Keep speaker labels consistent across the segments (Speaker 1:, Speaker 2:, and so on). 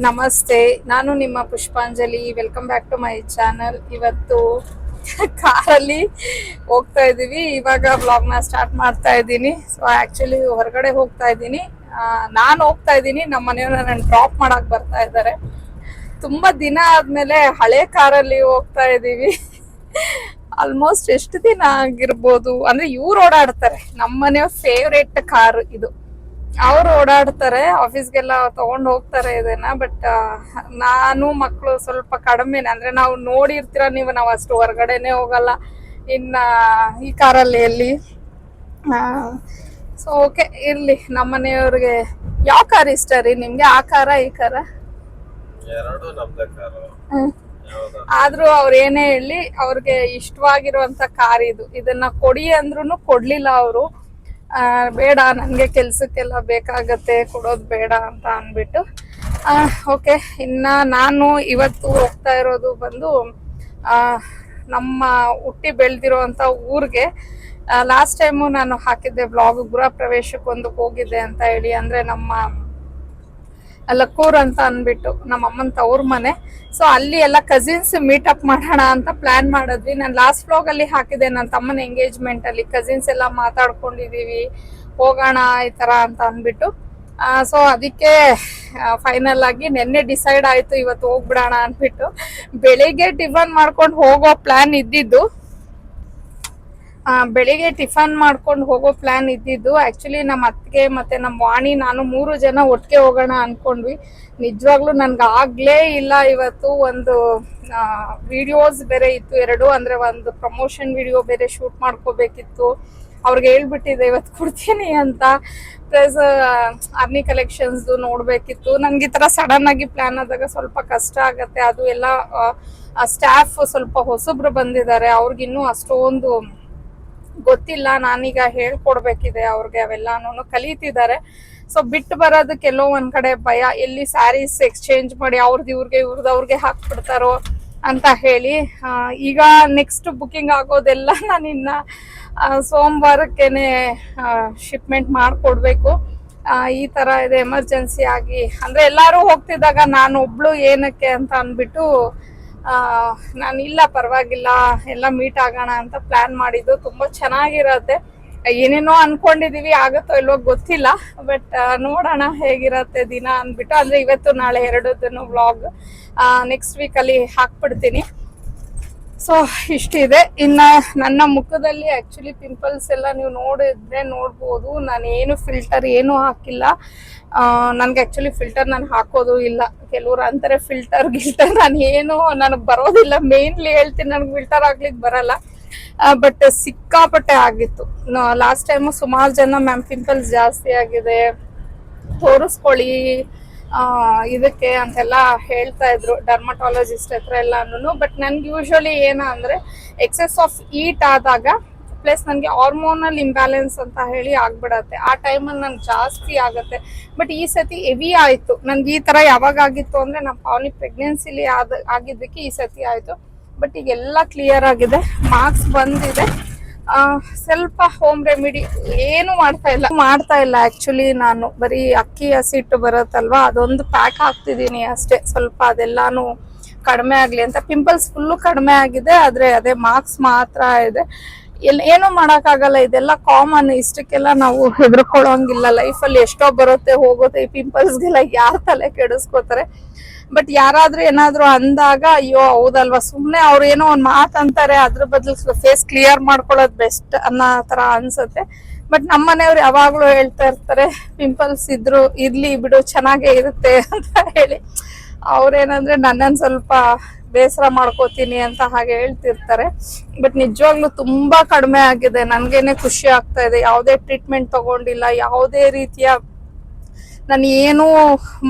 Speaker 1: ನಮಸ್ತೆ, ನಾನು ನಿಮ್ಮ Pushpanjali. Welcome back to my channel. ಇವತ್ತು ಕಾರಲ್ಲಿ ಹೋಗ್ತಾ ಇದ್ದೀವಿ. ಇವಾಗ ವ್ಲಾಗ್ನ ಸ್ಟಾರ್ಟ್ ಮಾಡ್ತಾ ಇದ್ದೀನಿ. ಸೊ ಆ್ಯಕ್ಚುಲಿ ಹೊರಗಡೆ ಹೋಗ್ತಾ ಇದ್ದೀನಿ. ನಾನು ಹೋಗ್ತಾ ಇದ್ದೀನಿ, ನಮ್ಮ ಮನೆಯವ್ರನ್ನ ನಾನು ಡ್ರಾಪ್ ಮಾಡಕ್ಕೆ ಬರ್ತಾ ಇದ್ದಾರೆ. ತುಂಬ ದಿನ ಆದಮೇಲೆ ಹಳೆ ಕಾರಲ್ಲಿ ಹೋಗ್ತಾ ಇದ್ದೀವಿ. ಆಲ್ಮೋಸ್ಟ್ ಎಷ್ಟು ದಿನ ಆಗಿರ್ಬೋದು ಅಂದರೆ ಇವ್ರು ಓಡಾಡ್ತಾರೆ. ನಮ್ಮ ಮನೆಯವ್ರ ಫೇವ್ರೇಟ್ ಕಾರು ಇದು. ಅವ್ರು ಓಡಾಡ್ತಾರೆ, ಆಫೀಸ್ಗೆಲ್ಲ ತಗೊಂಡು ಹೋಗ್ತಾರೆ ಇದನ್ನ. ಬಟ್ ನಾನು ಮಕ್ಕಳು ಸ್ವಲ್ಪ ಕಡಿಮೆನೆ, ಅಂದ್ರೆ ನಾವು ನೋಡಿರ್ತೀರ ನೀವು, ನಾವು ಅಷ್ಟು ಹೊರಗಡೆನೆ ಹೋಗಲ್ಲ ಇನ್ನ ಈ ಕಾರಲ್ಲಿ ಎಲ್ಲಿ. ಸೊ ಓಕೆ, ಇರ್ಲಿ. ನಮ್ಮ ಮನೆಯವ್ರಿಗೆ ಯಾವ ಕಾರ್ ಇಷ್ಟ ರೀ ನಿಮ್ಗೆ? ಆ ಕಾರ ಈ ಕಾರ? ಆದ್ರೂ ಅವ್ರ ಏನೇ ಹೇಳಿ ಅವ್ರಿಗೆ ಇಷ್ಟವಾಗಿರುವಂತ ಕಾರ್ ಇದು. ಇದನ್ನ ಕೊಡಿ ಅಂದ್ರೂ ಕೊಡ್ಲಿಲ್ಲ ಅವರು. ಬೇಡ, ನನಗೆ ಕೆಲ್ಸಕ್ಕೆಲ್ಲ ಬೇಕಾಗತ್ತೆ, ಕೊಡೋದು ಬೇಡ ಅಂತ ಅಂದ್ಬಿಟ್ಟು. ಓಕೆ, ಇನ್ನ ನಾನು ಇವತ್ತು ಹೋಗ್ತಾ ಇರೋದು ಬಂದು ನಮ್ಮ ಹುಟ್ಟಿ ಬೆಳೆದಿರೋಂಥ ಊರಿಗೆ. ಲಾಸ್ಟ್ ಟೈಮು ನಾನು ಹಾಕಿದ್ದೆ ಬ್ಲಾಗ್, ಗೃಹ ಪ್ರವೇಶಕ್ಕೊಂದು ಹೋಗಿದ್ದೆ ಅಂತ ಹೇಳಿ. ಅಂದ್ರೆ ನಮ್ಮ ಲಕ್ಕೂರ್ ಅಂತ ಅಂದ್ಬಿಟ್ಟು ನಮ್ಮ ಅಮ್ಮನ ತವ್ರ ಮನೆ. ಸೊ ಅಲ್ಲಿ ಎಲ್ಲ ಕಸಿನ್ಸ್ ಮೀಟಪ್ ಮಾಡೋಣ ಅಂತ ಪ್ಲಾನ್ ಮಾಡಿದ್ವಿ. ನಾನು ಲಾಸ್ಟ್ ವ್ಲಾಗ್ ಅಲ್ಲಿ ಹಾಕಿದೆ, ನನ್ನ ತಮ್ಮನ ಎಂಗೇಜ್ಮೆಂಟ್ ಅಲ್ಲಿ ಕಸಿನ್ಸ್ ಎಲ್ಲ ಮಾತಾಡ್ಕೊಂಡಿದೀವಿ, ಹೋಗೋಣ ಈ ತರ ಅಂತ ಅಂದ್ಬಿಟ್ಟು. ಸೊ ಅದಕ್ಕೆ ಫೈನಲ್ ಆಗಿ ನಿನ್ನೆ ಡಿಸೈಡ್ ಆಯ್ತು ಇವತ್ತು ಹೋಗ್ಬಿಡೋಣ ಅಂದ್ಬಿಟ್ಟು. ಬೆಳಿಗ್ಗೆ ಟಿಫನ್ ಮಾಡ್ಕೊಂಡು ಹೋಗೋ ಪ್ಲಾನ್ ಇದ್ದಿದ್ದು. ಬೆಳಿಗ್ಗೆ ಟಿಫನ್ ಮಾಡ್ಕೊಂಡು ಹೋಗೋ ಪ್ಲಾನ್ ಇದ್ದಿದ್ದು. ಆಕ್ಚುಲಿ ನಮ್ಮ ಅತ್ತಿಗೆ ಮತ್ತೆ ನಮ್ಮ ವಾಣಿ ನಾನು 3 ಜನ ಒಟ್ಟಿಗೆ ಹೋಗೋಣ ಅನ್ಕೊಂಡ್ವಿ. ನಿಜವಾಗ್ಲೂ ನನ್ಗೆ ಆಗ್ಲೇ ಇಲ್ಲ. ಇವತ್ತು ಒಂದು ವಿಡಿಯೋಸ್ ಬೇರೆ ಇತ್ತು 2, ಅಂದ್ರೆ ಒಂದು ಪ್ರಮೋಷನ್ ವಿಡಿಯೋ ಬೇರೆ ಶೂಟ್ ಮಾಡ್ಕೋಬೇಕಿತ್ತು. ಅವ್ರಿಗೆ ಹೇಳ್ಬಿಟ್ಟಿದೆ ಇವತ್ತು ಕೊಡ್ತೀನಿ ಅಂತ. ಪ್ಲಸ್ ಆರ್ನಿ ಕಲೆಕ್ಷನ್ಸ್ ನೋಡ್ಬೇಕಿತ್ತು. ನನ್ಗೆ ಈ ತರ ಸಡನ್ ಆಗಿ ಪ್ಲಾನ್ ಆದಾಗ ಸ್ವಲ್ಪ ಕಷ್ಟ ಆಗತ್ತೆ. ಅದು ಎಲ್ಲ ಸ್ಟಾಫ್ ಸ್ವಲ್ಪ ಹೊಸಬ್ರು ಬಂದಿದ್ದಾರೆ, ಅವ್ರಿಗಿನ್ನೂ ಅಷ್ಟೊಂದು ಗೊತ್ತಿಲ್ಲ. ನಾನೀಗ ಹೇಳ್ಕೊಡ್ಬೇಕಿದೆ ಅವ್ರಿಗೆ, ಅವೆಲ್ಲಾನು ಕಲಿತಿದ್ದಾರೆ. ಸೊ ಬಿಟ್ಟು ಬರೋದಕ್ಕೆ ಎಲ್ಲೋ ಒಂದ್ ಕಡೆ ಭಯ, ಎಲ್ಲಿ ಸ್ಯಾರೀಸ್ ಎಕ್ಸ್ಚೇಂಜ್ ಮಾಡಿ ಅವ್ರದ್ದು ಇವ್ರಿಗೆ ಇವ್ರದ್ದು ಅವ್ರಿಗೆ ಹಾಕ್ಬಿಡ್ತಾರೋ ಅಂತ ಹೇಳಿ. ಈಗ ನೆಕ್ಸ್ಟ್ ಬುಕಿಂಗ್ ಆಗೋದೆಲ್ಲ ನಾನಿನ್ನ ಸೋಮವಾರಕ್ಕೇನೆ ಶಿಪ್ಮೆಂಟ್ ಮಾಡ್ಕೊಡ್ಬೇಕು. ಈ ತರ ಇದೆ ಎಮರ್ಜೆನ್ಸಿ ಆಗಿ. ಅಂದ್ರೆ ಎಲ್ಲಾರು ಹೋಗ್ತಿದ್ದಾಗ ನಾನು ಒಬ್ಳು ಏನಕ್ಕೆ ಅಂತ ಅಂದ್ಬಿಟ್ಟು ನಾನು ಇಲ್ಲ ಪರವಾಗಿಲ್ಲ ಎಲ್ಲ ಮೀಟ್ ಆಗೋಣ ಅಂತ ಪ್ಲಾನ್ ಮಾಡಿದ್ದು. ತುಂಬಾ ಚೆನ್ನಾಗಿರತ್ತೆ. ಏನೇನೋ ಅನ್ಕೊಂಡಿದೀವಿ, ಆಗತ್ತೋ ಇಲ್ವೋ ಗೊತ್ತಿಲ್ಲ. ಬಟ್ ನೋಡೋಣ ಹೇಗಿರತ್ತೆ ದಿನ ಅಂದ್ಬಿಟ್ಟು. ಅಂದ್ರೆ ಇವತ್ತು ನಾಳೆ 2 ದಿನ ವ್ಲಾಗ್ ನೆಕ್ಸ್ಟ್ ವೀಕ್ ಅಲ್ಲಿ ಹಾಕ್ಬಿಡ್ತೀನಿ. ಸೊ ಇಷ್ಟಿದೆ. ಇನ್ನ ನನ್ನ ಮುಖದಲ್ಲಿ ಆಕ್ಚುಲಿ ಪಿಂಪಲ್ಸ್ ಎಲ್ಲ ನೀವು ನೋಡಿದ್ರೆ ನೋಡ್ಬೋದು. ನಾನು ಏನು ಫಿಲ್ಟರ್ ಏನು ಹಾಕಿಲ್ಲ. ನನ್ಗೆ ಆಕ್ಚುಲಿ ಫಿಲ್ಟರ್ ನಾನು ಹಾಕೋದು ಇಲ್ಲ. ಕೆಲವ್ರು ಅಂತಾರೆ ಫಿಲ್ಟರ್ ಗಿಲ್ಟರ್, ನಾನು ಏನು ನನಗೆ ಬರೋದಿಲ್ಲ. ಮೇನ್ಲಿ ಹೇಳ್ತೀನಿ, ನನಗೆ ಫಿಲ್ಟರ್ ಹಾಕ್ಲಿಕ್ಕೆ ಬರಲ್ಲ. ಬಟ್ ಸಿಕ್ಕಾಪಟ್ಟೆ ಆಗಿತ್ತು. ಲಾಸ್ಟ್ ಟೈಮು ಸುಮಾರು ಜನ ಮ್ಯಾಮ್ ಪಿಂಪಲ್ಸ್ ಜಾಸ್ತಿ ಆಗಿದೆ, ತೋರಿಸ್ಕೊಳ್ಳಿ ಇದಕ್ಕೆ ಅಂತೆಲ್ಲ ಹೇಳ್ತಾ ಇದ್ರು ಡರ್ಮಟಾಲಜಿಸ್ಟ್ ಹತ್ರ ಎಲ್ಲಾನು. ಬಟ್ ನನ್ಗೆ ಯೂಶಲಿ ಏನ ಅಂದ್ರೆ ಎಕ್ಸೆಸ್ ಆಫ್ ಈಟ್ ಆದಾಗ, ಪ್ಲಸ್ ನನಗೆ ಹಾರ್ಮೋನಲ್ ಇಂಬ್ಯಾಲೆನ್ಸ್ ಅಂತ ಹೇಳಿ ಆಗ್ಬಿಡತ್ತೆ. ಆ ಟೈಮಲ್ಲಿ ನನ್ಗೆ ಜಾಸ್ತಿ ಆಗತ್ತೆ. ಬಟ್ ಈ ಸತಿ ಹೆವಿ ಆಯ್ತು ನನ್ಗೆ. ಈ ತರ ಯಾವಾಗ ಆಗಿತ್ತು ಅಂದ್ರೆ ನಮ್ಮ ಪಾವನಿ ಪ್ರೆಗ್ನೆನ್ಸಿಲಿ ಆಗಿದ್ದಕ್ಕೆ ಈ ಸತಿ ಆಯ್ತು. ಬಟ್ ಈಗೆಲ್ಲ ಕ್ಲಿಯರ್ ಆಗಿದೆ, ಮಾರ್ಕ್ಸ್ ಬಂದಿದೆ. ಸ್ವಲ್ಪ ಹೋಮ್ ರೆಮಿಡಿ ಏನು ಮಾಡ್ತಾ ಇಲ್ಲ ಆಕ್ಚುಲಿ. ನಾನು ಬರೀ ಅಕ್ಕಿ ಹಸಿಟ್ಟು ಬರುತ್ತಲ್ವಾ, ಅದೊಂದು ಪ್ಯಾಕ್ ಹಾಕ್ತಿದ್ದೀನಿ ಅಷ್ಟೇ. ಸ್ವಲ್ಪ ಅದೆಲ್ಲಾನು ಕಡಿಮೆ ಆಗ್ಲಿ ಅಂತ. ಪಿಂಪಲ್ಸ್ ಫುಲ್ಲು ಕಡಿಮೆ ಆಗಿದೆ, ಆದ್ರೆ ಅದೇ ಮಾರ್ಕ್ಸ್ ಮಾತ್ರ ಇದೆ. ಏನು ಮಾಡಕ್ಕಾಗಲ್ಲ, ಇದೆಲ್ಲ ಕಾಮನ್. ಇಷ್ಟಕ್ಕೆಲ್ಲ ನಾವು ಹೆದರ್ಕೊಳ್ಳೋಂಗಿಲ್ಲ. ಲೈಫಲ್ಲಿ ಎಷ್ಟೋ ಬರುತ್ತೆ ಹೋಗುತ್ತೆ. ಈ ಪಿಂಪಲ್ಸ್ಗೆಲ್ಲ ಯಾರು ತಲೆ ಕೆಡಿಸ್ಕೋತಾರೆ? ಬಟ್ ಯಾರಾದ್ರೂ ಏನಾದ್ರು ಅಂದಾಗ ಅಯ್ಯೋ ಹೌದಲ್ವಾ, ಸುಮ್ನೆ ಅವ್ರು ಏನೋ ಒಂದ್ ಮಾತು ಅಂತಾರೆ, ಅದ್ರ ಬದಲು ಫೇಸ್ ಕ್ಲಿಯರ್ ಮಾಡ್ಕೊಳ್ಳೋದು ಬೆಸ್ಟ್ ಅನ್ನೋ ತರ ಅನ್ಸುತ್ತೆ. ಬಟ್ ನಮ್ಮ ಮನೆಯವ್ರು ಯಾವಾಗ್ಲೂ ಹೇಳ್ತಾ ಇರ್ತಾರೆ ಪಿಂಪಲ್ಸ್ ಇರ್ಲಿ ಬಿಡು ಚೆನ್ನಾಗೇ ಇರುತ್ತೆ ಅಂತ ಹೇಳಿ. ಅವ್ರೇನಂದ್ರೆ ನನ್ನನ್ನು ಸ್ವಲ್ಪ ಬೇಸರ ಮಾಡ್ಕೋತೀನಿ ಅಂತ ಹಾಗೆ ಹೇಳ್ತಿರ್ತಾರೆ. ಬಟ್ ನಿಜವಾಗ್ಲೂ ತುಂಬಾ ಕಡಿಮೆ ಆಗಿದೆ. ನನ್ಗೇನೆ ಖುಷಿ ಆಗ್ತಾ ಇದೆ. ಯಾವುದೇ ಟ್ರೀಟ್ಮೆಂಟ್ ತಗೊಂಡಿಲ್ಲ, ಯಾವುದೇ ರೀತಿಯ ನಾನು ಏನೂ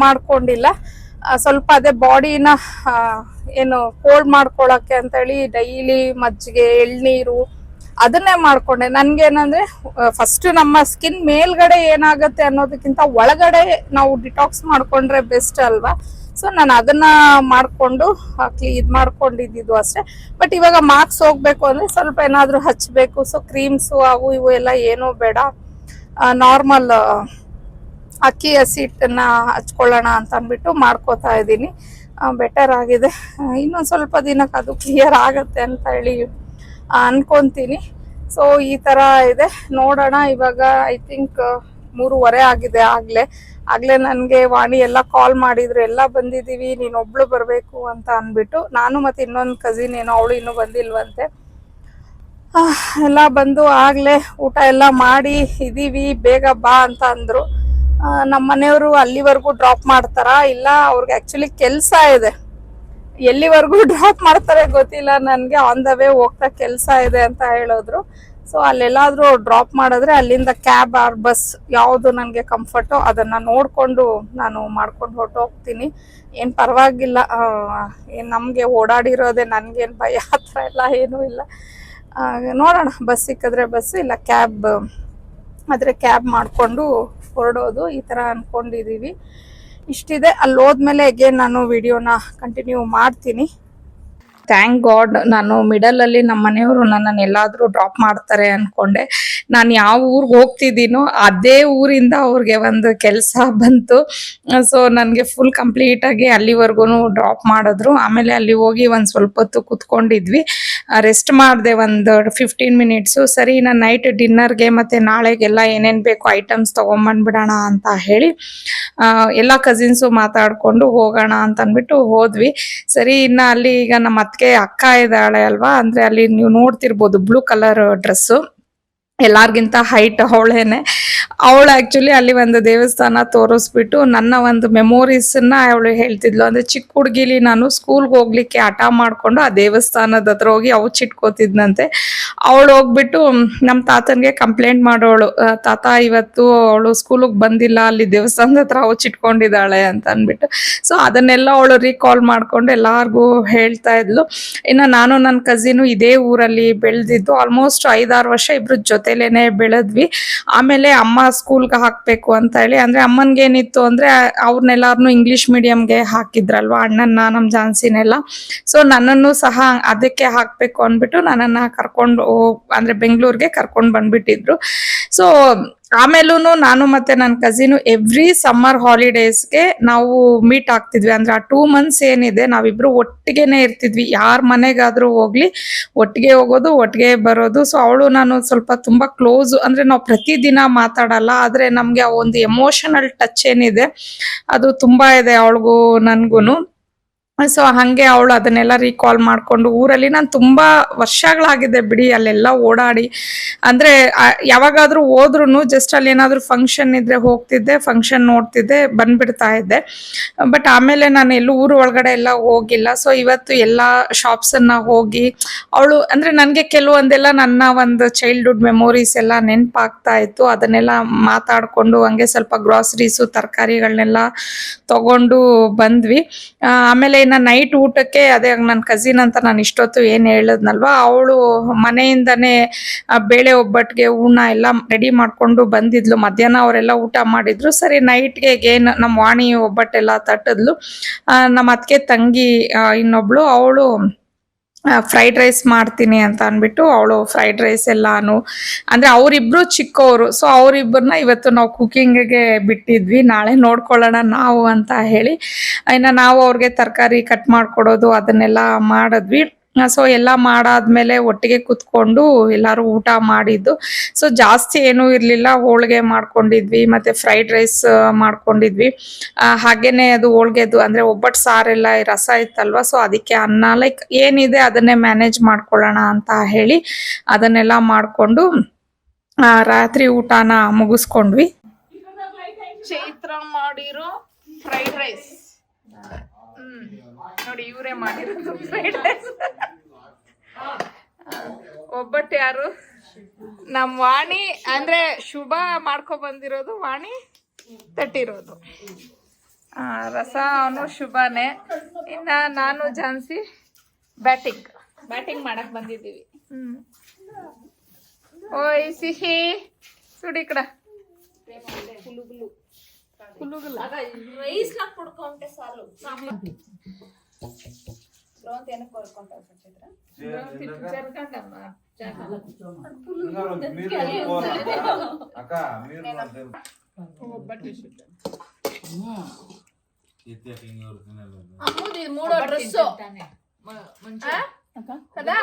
Speaker 1: ಮಾಡ್ಕೊಂಡಿಲ್ಲ. ಸ್ವಲ್ಪ ಅದೇ ಬಾಡಿನ ಏನು ಕೋಲ್ಡ್ ಮಾಡ್ಕೊಳಕ್ಕೆ ಅಂತೇಳಿ ಡೈಲಿ ಮಜ್ಜಿಗೆ, ಎಳ್ನೀರು ಅದನ್ನೇ ಮಾಡ್ಕೊಂಡೆ. ನನ್ಗೇನಂದ್ರೆ ಫಸ್ಟ್ ನಮ್ಮ ಸ್ಕಿನ್ ಮೇಲ್ಗಡೆ ಏನಾಗತ್ತೆ ಅನ್ನೋದಕ್ಕಿಂತ ಒಳಗಡೆ ನಾವು ಡಿಟಾಕ್ಸ್ ಮಾಡ್ಕೊಂಡ್ರೆ ಬೆಸ್ಟ್ ಅಲ್ವಾ. ಸೊ ನಾನು ಅದನ್ನ ಮಾಡ್ಕೊಂಡು ಇದು ಮಾಡ್ಕೊಂಡಿದ್ದು ಅಷ್ಟೇ. ಬಟ್ ಇವಾಗ ಮಾರ್ಕ್ಸ್ ಹೋಗ್ಬೇಕು ಅಂದ್ರೆ ಸ್ವಲ್ಪ ಏನಾದ್ರೂ ಹಚ್ಬೇಕು. ಸೊ ಕ್ರೀಮ್ಸು ಅವು ಇವು ಎಲ್ಲ ಏನೂ ಬೇಡ, ನಾರ್ಮಲ್ ಅಕ್ಕಿ ಹಸಿಟ್ಟನ್ನ ಹಚ್ಕೊಳ್ಳೋಣ ಅಂತ ಅಂದ್ಬಿಟ್ಟು ಮಾಡ್ಕೋತಾ ಇದ್ದೀನಿ. ಬೆಟರ್ ಆಗಿದೆ. ಇನ್ನೊಂದು ಸ್ವಲ್ಪ ದಿನಕ್ಕೆ ಅದು ಕ್ಲಿಯರ್ ಆಗತ್ತೆ ಅಂತ ಹೇಳಿ ಅನ್ಕೊಂತೀನಿ. ಸೊ ಈ ತರ ಇದೆ, ನೋಡೋಣ. ಇವಾಗ ಐ ಥಿಂಕ್ 3:30 ಆಗಿದೆ. ಆಗ್ಲೇ ನನ್ಗೆ ವಾಣಿ ಎಲ್ಲ ಕಾಲ್ ಮಾಡಿದ್ರು, ಎಲ್ಲ ಬಂದಿದೀವಿ, ನೀನೊಬ್ಳು ಬರ್ಬೇಕು ಅಂತ ಅನ್ಬಿಟ್ಟು. ನಾನು ಮತ್ತೆ ಇನ್ನೊಂದು ಕಸಿನ್ ಏನೋ ಅವಳು ಇನ್ನೂ ಬಂದಿಲ್ವಂತೆ. ಎಲ್ಲ ಬಂದು ಆಗ್ಲೇ ಊಟ ಎಲ್ಲ ಮಾಡಿ ಇದೀವಿ, ಬೇಗ ಬಾ ಅಂತ ಅಂದ್ರು. ನಮ್ಮ ಮನೆಯವರು ಅಲ್ಲಿವರೆಗೂ ಡ್ರಾಪ್ ಮಾಡ್ತಾರಾ ಇಲ್ಲ ಅವ್ರಿಗೆ ಆಕ್ಚುಲಿ ಕೆಲಸ ಇದೆ. ಎಲ್ಲಿವರೆಗೂ ಡ್ರಾಪ್ ಮಾಡ್ತಾರೆ ಗೊತ್ತಿಲ್ಲ ನನ್ಗೆ. ಆನ್ ದ ವೇ ಹೋಗ್ತಾ ಕೆಲಸ ಇದೆ ಅಂತ ಹೇಳಿದ್ರು. ಸೊ ಅಲ್ಲೆಲ್ಲಾದ್ರೂ ಡ್ರಾಪ್ ಮಾಡಿದ್ರೆ ಅಲ್ಲಿಂದ ಕ್ಯಾಬ್ ಆರ್ ಬಸ್ ಯಾವುದು ನನಗೆ ಕಂಫರ್ಟೋ ಅದನ್ನ ನೋಡ್ಕೊಂಡು ನಾನು ಮಾಡ್ಕೊಂಡು ಹೊರಟೋಗ್ತೀನಿ. ಏನು ಪರವಾಗಿಲ್ಲ, ನಮಗೆ ಓಡಾಡಿರೋದೆ, ನನ್ಗೇನು ಭಯ ಹತ್ರ ಎಲ್ಲ ಏನೂ ಇಲ್ಲ. ನೋಡೋಣ, ಬಸ್ ಸಿಕ್ಕಿದ್ರೆ ಬಸ್, ಇಲ್ಲ ಕ್ಯಾಬ್ ಆದರೆ ಕ್ಯಾಬ್ ಮಾಡಿಕೊಂಡು ಹೊರಡೋದು, ಈ ಥರ ಅಂದ್ಕೊಂಡಿದ್ದೀವಿ. ಇಷ್ಟಿದೆ. ಅಲ್ಲಿ ಹೋದ್ಮೇಲೆ ಅಗೇನ್ ನಾನು ವಿಡಿಯೋನ ಕಂಟಿನ್ಯೂ ಮಾಡ್ತೀನಿ. ಥ್ಯಾಂಕ್ ಗಾಡ್ ನಾನು ಮಿಡಲಲ್ಲಿ ನಮ್ಮ ಮನೆಯವರು ನನ್ನನ್ನು ಎಲ್ಲಾದರೂ ಡ್ರಾಪ್ ಮಾಡ್ತಾರೆ ಅಂದ್ಕೊಂಡೆ. ನಾನು ಯಾವ ಊರಿಗೆ ಹೋಗ್ತಿದ್ದೀನೋ ಅದೇ ಊರಿಂದ ಅವ್ರಿಗೆ ಒಂದು ಕೆಲಸ ಬಂತು. ಸೊ ನನಗೆ ಫುಲ್ ಕಂಪ್ಲೀಟಾಗಿ ಅಲ್ಲಿವರೆಗೂ ಡ್ರಾಪ್ ಮಾಡಿದ್ರು. ಆಮೇಲೆ ಅಲ್ಲಿ ಹೋಗಿ ಒಂದು ಸ್ವಲ್ಪ ಹೊತ್ತು ಕುತ್ಕೊಂಡಿದ್ವಿ, ರೆಸ್ಟ್ ಮಾಡಿದೆ ಒಂದು 15 ಮಿನಿಟ್ಸು. ಸರಿ, ನಾನು ನೈಟ್ ಡಿನ್ನರ್ಗೆ ಮತ್ತು ನಾಳೆಗೆಲ್ಲ ಏನೇನು ಬೇಕು ಐಟಮ್ಸ್ ತೊಗೊಂಬಂದ್ಬಿಡೋಣ ಅಂತ ಹೇಳಿ ಎಲ್ಲ ಕಸಿನ್ಸು ಮಾತಾಡಿಕೊಂಡು ಹೋಗೋಣ ಅಂತ ಅಂದ್ಬಿಟ್ಟು ಹೋದ್ವಿ. ಸರಿ, ಇನ್ನು ಅಲ್ಲಿ ಈಗ ನಮ್ಮ ಅಕ್ಕ ಇದ್ದಾಳೆ ಅಲ್ವಾ, ಅಂದ್ರೆ ಅಲ್ಲಿ ನೀವು ನೋಡ್ತಿರ್ಬೋದು ಬ್ಲೂ ಕಲರ್ ಡ್ರೆಸ್ಸು, ಎಲ್ಲಾರ್ಗಿಂತ ಹೈಟ್ ಅವಳೇನೆ. ಅವಳು ಆಕ್ಚುಲಿ ಅಲ್ಲಿ ಒಂದು ದೇವಸ್ಥಾನ ತೋರಿಸ್ಬಿಟ್ಟು ನನ್ನ ಒಂದು ಮೆಮೊರೀಸನ್ನ ಅವಳು ಹೇಳ್ತಿದ್ಲು. ಅಂದ್ರೆ ಚಿಕ್ಕ ಹುಡುಗಿಲಿ ನಾನು ಸ್ಕೂಲ್ಗೆ ಹೋಗ್ಲಿಕ್ಕೆ ಹಠ ಮಾಡ್ಕೊಂಡು ಆ ದೇವಸ್ಥಾನದ ಹತ್ರ ಹೋಗಿ ಚಿಟ್ಕೋತಿದ್ನಂತೆ. ಅವಳು ಹೋಗ್ಬಿಟ್ಟು ನಮ್ಮ ತಾತನ್ಗೆ ಕಂಪ್ಲೇಂಟ್ ಮಾಡೋಳು, ತಾತ ಇವತ್ತು ಅವಳು ಸ್ಕೂಲಿಗೆ ಬಂದಿಲ್ಲ, ಅಲ್ಲಿ ದೇವಸ್ಥಾನದ ಹತ್ರ ಚಿಟ್ಕೊಂಡಿದ್ದಾಳೆ ಅಂತ ಅಂದ್ಬಿಟ್ಟು. ಸೊ ಅದನ್ನೆಲ್ಲ ಅವಳು ರೀಕಾಲ್ ಮಾಡ್ಕೊಂಡು ಎಲ್ಲಾರ್ಗೂ ಹೇಳ್ತಾ ಇದ್ಲು. ಇನ್ನು ನಾನು ನನ್ನ ಕಸಿನು ಇದೇ ಊರಲ್ಲಿ ಬೆಳೆದಿದ್ದು, ಆಲ್ಮೋಸ್ಟ್ 5-6 ವರ್ಷ ಇಬ್ರು ಜೊತೆಲೇನೆ ಬೆಳೆದ್ವಿ. ಆಮೇಲೆ ಅಮ್ಮ ಸ್ಕೂಲ್ಗೆ ಹಾಕ್ಬೇಕು ಅಂತ ಹೇಳಿ, ಅಂದ್ರೆ ಅಮ್ಮನ್ಗೆ ಏನಿತ್ತು ಅಂದ್ರೆ ಅವ್ರನ್ನೆಲ್ಲಾರನು ಇಂಗ್ಲಿಷ್ ಮೀಡಿಯಂಗೆ ಹಾಕಿದ್ರಲ್ವಾ, ಅಣ್ಣನ್ನ ನಮ್ಮ ಜಾನ್ಸಿನೆಲ್ಲ. ಸೊ ನನ್ನನ್ನು ಸಹ ಅದಕ್ಕೆ ಹಾಕ್ಬೇಕು ಅಂದ್ಬಿಟ್ಟು ನನ್ನನ್ನ ಕರ್ಕೊಂಡು ಅಂದ್ರೆ ಬೆಂಗಳೂರಿಗೆ ಕರ್ಕೊಂಡು ಬಂದ್ಬಿಟ್ಟಿದ್ರು. ಸೊ ಆಮೇಲೂ ನಾನು ಮತ್ತೆ ನನ್ನ ಕಸಿನು ಎವ್ರಿ ಸಮ್ಮರ್ ಹಾಲಿಡೇಸ್ಗೆ ನಾವು ಮೀಟ್ ಆಗ್ತಿದ್ವಿ. ಅಂದ್ರೆ ಆ 2 ಮಂತ್ಸ್ ಏನಿದೆ ನಾವಿಬ್ರು ಒಟ್ಟಿಗೆನೆ ಇರ್ತಿದ್ವಿ. ಯಾರ ಮನೆಗಾದ್ರೂ ಹೋಗ್ಲಿ ಒಟ್ಟಿಗೆ ಹೋಗೋದು, ಒಟ್ಟಿಗೆ ಬರೋದು. ಸೊ ಅವಳು ನಾನು ಸ್ವಲ್ಪ ತುಂಬಾ ಕ್ಲೋಸ್, ಅಂದ್ರೆ ನಾವು ಪ್ರತಿದಿನ ಮಾತಾಡಲ್ಲ, ಆದ್ರೆ ನಮ್ಗೆ ಆ ಒಂದು ಎಮೋಷನಲ್ ಟಚ್ ಏನಿದೆ ಅದು ತುಂಬಾ ಇದೆ ಅವಳಿಗೂ ನನ್ಗೂನು. ಸೊ ಹಂಗೆ ಅವಳು ಅದನ್ನೆಲ್ಲ ರೀಕಾಲ್ ಮಾಡ್ಕೊಂಡು ಊರಲ್ಲಿ ನಾನು ತುಂಬಾ ವರ್ಷಗಳಾಗಿದೆ ಬಿಡಿ ಅಲ್ಲೆಲ್ಲ ಓಡಾಡಿ. ಅಂದ್ರೆ ಯಾವಾಗಾದ್ರೂ ಹೋದ್ರು ಜಸ್ಟ್ ಅಲ್ಲಿ ಏನಾದ್ರು ಫಂಕ್ಷನ್ ಇದ್ರೆ ಹೋಗ್ತಿದ್ದೆ, ಫಂಕ್ಷನ್ ನೋಡ್ತಿದ್ದೆ, ಬಂದ್ಬಿಡ್ತಾ ಇದ್ದೆ. ಬಟ್ ಆಮೇಲೆ ನಾನು ಎಲ್ಲೂ ಊರು ಒಳಗಡೆ ಎಲ್ಲ ಹೋಗಿಲ್ಲ. ಸೊ ಇವತ್ತು ಎಲ್ಲ ಶಾಪ್ಸ್ ಅನ್ನ ಹೋಗಿ ಅವಳು ಅಂದ್ರೆ ನನ್ಗೆ ಕೆಲವೊಂದೆಲ್ಲ ನನ್ನ ಒಂದು ಚೈಲ್ಡ್ಹುಡ್ ಮೆಮೊರೀಸ್ ಎಲ್ಲ ನೆನಪಾಗ್ತಾ ಇತ್ತು. ಅದನ್ನೆಲ್ಲ ಮಾತಾಡ್ಕೊಂಡು ಹಂಗೆ ಸ್ವಲ್ಪ ಗ್ರಾಸರೀಸು ತರಕಾರಿಗಳನ್ನೆಲ್ಲ ತಗೊಂಡು ಬಂದ್ವಿ. ಆಮೇಲೆ ಇನ್ನು ನೈಟ್ ಊಟಕ್ಕೆ ಅದೇ ನನ್ನ ಕಸಿನ್ ಅಂತ ನಾನು ಇಷ್ಟೊತ್ತು ಏನು ಹೇಳಿದ್ನಲ್ವಾ, ಅವಳು ಮನೆಯಿಂದನೇ ಬೇಳೆ ಒಬ್ಬಟ್ಟಿಗೆ ಹೂರ್ಣ ಎಲ್ಲ ರೆಡಿ ಮಾಡ್ಕೊಂಡು ಬಂದಿದ್ಲು. ಮಧ್ಯಾಹ್ನ ಅವರೆಲ್ಲ ಊಟ ಮಾಡಿದ್ರು. ಸರಿ, ನೈಟ್ಗೆ ಏನು ನಮ್ಮ ವಾಣಿ ಒಬ್ಬಟ್ಟೆಲ್ಲ ತಟ್ಟಿದ್ಲು. ನಮ್ಮ ಅತ್ತಿಗೆ ತಂಗಿ ಇನ್ನೊಬ್ಳು ಅವಳು ಫ್ರೈಡ್ ರೈಸ್ ಮಾಡ್ತೀನಿ ಅಂತ ಅಂದ್ಬಿಟ್ಟು ಅವಳು ಫ್ರೈಡ್ ರೈಸ್ ಎಲ್ಲಾನು, ಅಂದ್ರೆ ಅವರಿಬ್ರು ಚಿಕ್ಕವರು. ಸೊ ಅವರಿಬ್ಬರನ್ನ ಇವತ್ತು ನಾವು ಕುಕಿಂಗ್ಗೆ ಬಿಟ್ಟಿದ್ವಿ, ನಾಳೆ ನೋಡ್ಕೊಳ್ಳೋಣ ನಾವು ಅಂತ ಹೇಳಿ. ಇನ್ನು ನಾವು ಅವ್ರಿಗೆ ತರಕಾರಿ ಕಟ್ ಮಾಡ್ಕೊಡೋದು ಅದನ್ನೆಲ್ಲ ಮಾಡಿದ್ವಿ. ಸೊ ಎಲ್ಲ ಮಾಡಾದ್ಮೇಲೆ ಒಟ್ಟಿಗೆ ಕುತ್ಕೊಂಡು ಎಲ್ಲರೂ ಊಟ ಮಾಡಿದ್ದು. ಸೊ ಜಾಸ್ತಿ ಏನೂ ಇರಲಿಲ್ಲ, ಹೋಳಿಗೆ ಮಾಡ್ಕೊಂಡಿದ್ವಿ ಮತ್ತೆ ಫ್ರೈಡ್ ರೈಸ್ ಮಾಡ್ಕೊಂಡಿದ್ವಿ. ಹಾಗೇನೆ ಅದು ಹೋಳ್ಗೆದು ಅಂದ್ರೆ ಒಬ್ಬಟ್ಟು ಸಾರೆಲ್ಲ ರಸ ಇತ್ತಲ್ವ, ಸೊ ಅದಕ್ಕೆ ಅನ್ನ ಲೈಕ್ ಏನಿದೆ ಅದನ್ನೇ ಮ್ಯಾನೇಜ್ ಮಾಡ್ಕೊಳ್ಳೋಣ ಅಂತ ಹೇಳಿ ಅದನ್ನೆಲ್ಲ ಮಾಡಿಕೊಂಡು ರಾತ್ರಿ ಊಟನ ಮುಗಿಸ್ಕೊಂಡ್ವಿ. ಚೈತ್ರ ಮಾಡಿರೋ ಫ್ರೈಡ್ ರೈಸ್ ಇವರೇ ಮಾಡಿರೋದು ಫ್ರೈಡ್ ರೈಸ್. ಒಬ್ಬಟ್ಟು ಯಾರು? ನಮ್ಮ ವಾಣಿ ಅಂದ್ರೆ ಶುಭ ಮಾಡ್ಕೊ ಬಂದಿರೋದು, ವಾಣಿ ತಟ್ಟಿರೋದು. ರಸ ಅವನು ಶುಭನೇ. ಇನ್ನ ನಾನು ಝಾನ್ಸಿ ಬ್ಯಾಟಿಂಗ್ ಮಾಡಕ್ ಬಂದಿದ್ದೀವಿ. ಓಯ್ ಸಿಹಿ ಸುಡಿ ಕಡ
Speaker 2: ರೈಸ್ ಹಾಕಿ ಕೊಡ್ಕೊಂಡೆ ಸಾಲು మూడో డ్రెస్ కదా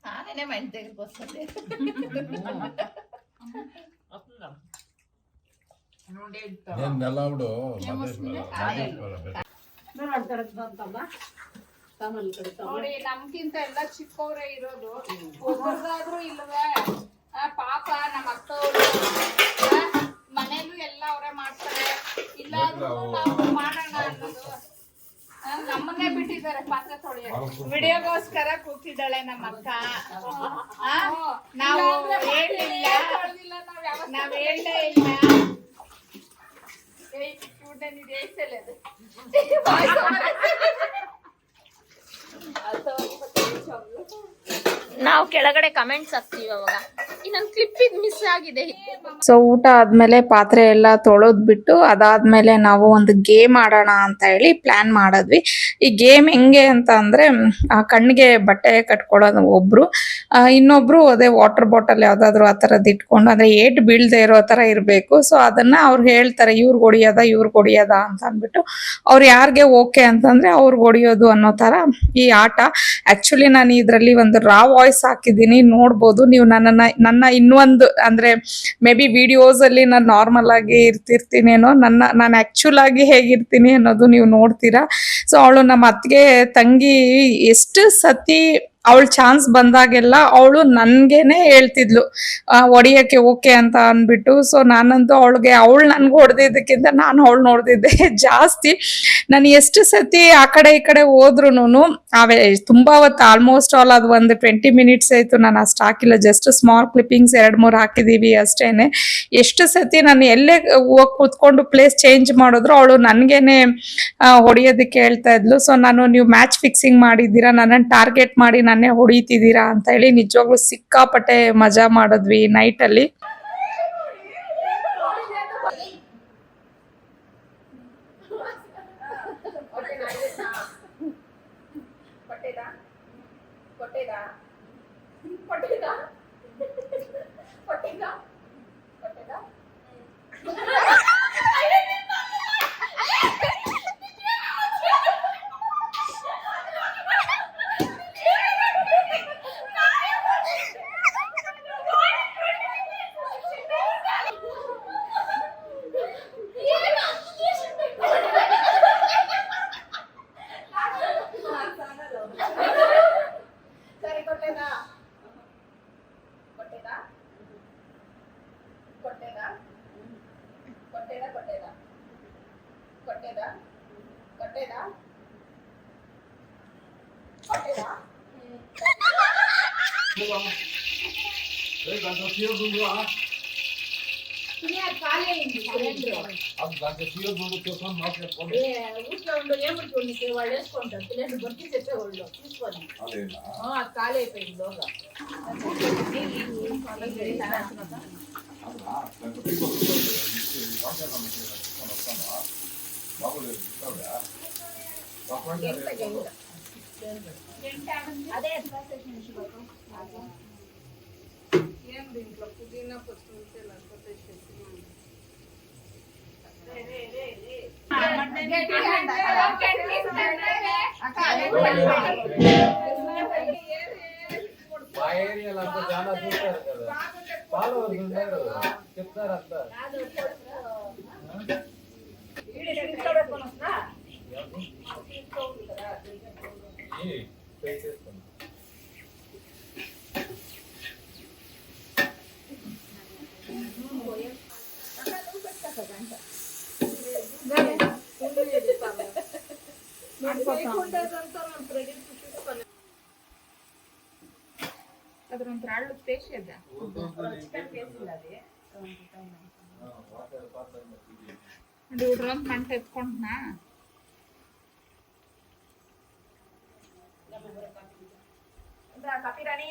Speaker 2: ఆమెనే మా ఇంటి దగ్గరికి వస్తుంది.
Speaker 1: ನೋಡಿ ನಮ್ಗಿಂತ ಎಲ್ಲ ಚಿಕ್ಕವ್ರೆ ಇರೋದು, ಒಬ್ಬರದಾದ್ರೂ ಇಲ್ವೇ? ಪಾಪ ನಮ್ಮ ಅಕ್ಕವ್ರು ಮನೇಲೂ ಎಲ್ಲ ಅವರೇ ಮಾಡ್ತಾರೆ, ಇಲ್ಲಾದ್ರೂ ನಾವು ಮಾಡೋಣ ಅನ್ನೋದು. ನಮ್ಮನ್ನೇ ಬಿಟ್ಟಿದ್ದಾರೆ ಪಾತ್ರೆ ತೊಳೆಯೋದು.
Speaker 2: ವಿಡಿಯೋಗೋಸ್ಕರ ಕೂತಿದ್ದಾಳೆ ನಮ್ಮ ಅಕ್ಕ. ನಾವು ಹೇಳಿಲ್ಲ, ನಾವ್ ಹೇಳಲೇ ಇಲ್ಲ. ನಾವು ಕೆಳಗಡೆ ಕಮೆಂಟ್ಸ್ ಹಾಕ್ತೀವಿ ಅವಾಗ. ಇನ್ನೊಂದು ಕ್ಲಿಪ್ಪಿಗೆ ಮಿಸ್ ಆಗಿದೆ.
Speaker 1: ಸೊ ಊಟ ಆದ್ಮೇಲೆ ಪಾತ್ರೆ ಎಲ್ಲ ತೊಳೆದ್ಬಿಟ್ಟು ಅದಾದ್ಮೇಲೆ ನಾವು ಒಂದು ಗೇಮ್ ಆಡೋಣ ಅಂತ ಹೇಳಿ ಪ್ಲಾನ್ ಮಾಡಿದ್ವಿ. ಈ ಗೇಮ್ ಹೆಂಗೆ ಅಂತ ಅಂದ್ರೆ ಕಣ್ಣಿಗೆ ಬಟ್ಟೆ ಕಟ್ಕೊಳ್ಳೋದು ಒಬ್ರು, ಇನ್ನೊಬ್ರು ಅದೇ ವಾಟರ್ ಬಾಟಲ್ ಯಾವ್ದಾದ್ರು ಆ ಥರದ್ದು ಇಟ್ಕೊಂಡು, ಅಂದ್ರೆ ಏಟ್ ಬೀಳ್ದೆ ಇರೋ ತರ ಇರಬೇಕು. ಸೊ ಅದನ್ನ ಅವ್ರು ಹೇಳ್ತಾರೆ ಇವ್ರಿಗೆ ಹೊಡಿಯೋದ ಅಂತ ಅಂದ್ಬಿಟ್ಟು, ಅವ್ರು ಯಾರಿಗೆ ಓಕೆ ಅಂತಂದ್ರೆ ಅವ್ರಿಗೆ ಹೊಡಿಯೋದು ಅನ್ನೋ ತರ ಈ ಆಟ. ಆಕ್ಚುಲಿ ನಾನು ಇದರಲ್ಲಿ ಒಂದು ರಾ ವಾಯ್ಸ್ ಹಾಕಿದ್ದೀನಿ, ನೋಡ್ಬೋದು ನೀವು. ನನ್ನ ಇನ್ನೊಂದು ಅಂದ್ರೆ ಮೇ ಬಿ ವಿಡಿಯೋಸ್ ಅಲ್ಲಿ ನಾನು ನಾರ್ಮಲ್ ಆಗಿ ಇರ್ತಿರ್ತೀನೇನೋ, ನಾನು ಆಕ್ಚುಲ್ ಆಗಿ ಹೇಗಿರ್ತೀನಿ ಅನ್ನೋದು ನೀವು ನೋಡ್ತೀರಾ. ಸೊ ಅವಳು ನಮ್ಮ ಅತ್ತಿಗೆ ತಂಗಿ ಎಷ್ಟು ಸತಿ ಅವಳು ಚಾನ್ಸ್ ಬಂದಾಗೆಲ್ಲ ಅವಳು ನನ್ಗೇನೆ ಹೇಳ್ತಿದ್ಲು ಹೊಡಿಯಕ್ಕೆ ಓಕೆ ಅಂತ ಅಂದ್ಬಿಟ್ಟು. ಸೊ ನಾನಂತೂ ಅವಳು ನನ್ಗೆ ಹೊಡೆದಿದ್ದಕ್ಕಿಂತ ನಾನು ಅವಳು ನೋಡ್ದಿದ್ದೆ ಜಾಸ್ತಿ. ನಾನು ಎಷ್ಟು ಸತಿ ಆ ಕಡೆ ಈ ಕಡೆ ಹೋದ್ರುನು ತುಂಬಾ ಹೊತ್ತು ಆಲ್ಮೋಸ್ಟ್ ಆಲ್ ಅದು ಒಂದು 20 ಮಿನಿಟ್ಸ್ ಆಯ್ತು. ನಾನು ಅಷ್ಟು ಹಾಕಿಲ್ಲ, ಜಸ್ಟ್ ಸ್ಮಾಲ್ ಕ್ಲಿಪ್ಪಿಂಗ್ಸ್ 2-3 ಹಾಕಿದೀವಿ ಅಷ್ಟೇನೆ. ಎಷ್ಟು ಸತಿ ನಾನು ಎಲ್ಲೇ ಹೋಗಿ ಕೂತ್ಕೊಂಡು ಪ್ಲೇಸ್ ಚೇಂಜ್ ಮಾಡಿದ್ರು ಅವಳು ನನ್ಗೇನೆ ಹೊಡಿಯೋದಕ್ಕೆ ಹೇಳ್ತಾ ಇದ್ಲು. ಸೊ ನೀವು ಮ್ಯಾಚ್ ಫಿಕ್ಸಿಂಗ್ ಮಾಡಿದ್ದೀರಾ, ನನ್ನನ್ನು ಟಾರ್ಗೆಟ್ ಮಾಡಿ ನನ್ನೇ ಹೊಡಿತಿದ್ದೀರಾ ಅಂತ ಹೇಳಿ ನಿಜವಾಗ್ಲೂ ಸಿಕ್ಕಾಪಟ್ಟೆ ಮಜಾ ಮಾಡಿದ್ವಿ ನೈಟ್ ಅಲ್ಲಿ. ಅದ್ರೊಂಥರ ಹಳ್ಳು ಟೇಸ್ಟ್ ಇದೆ. ಹುಡ್ರಂತ ಮಂಟ ಎತ್ಕೊಂಡ್ನ
Speaker 3: ಕಾಪಿರಾಣಿ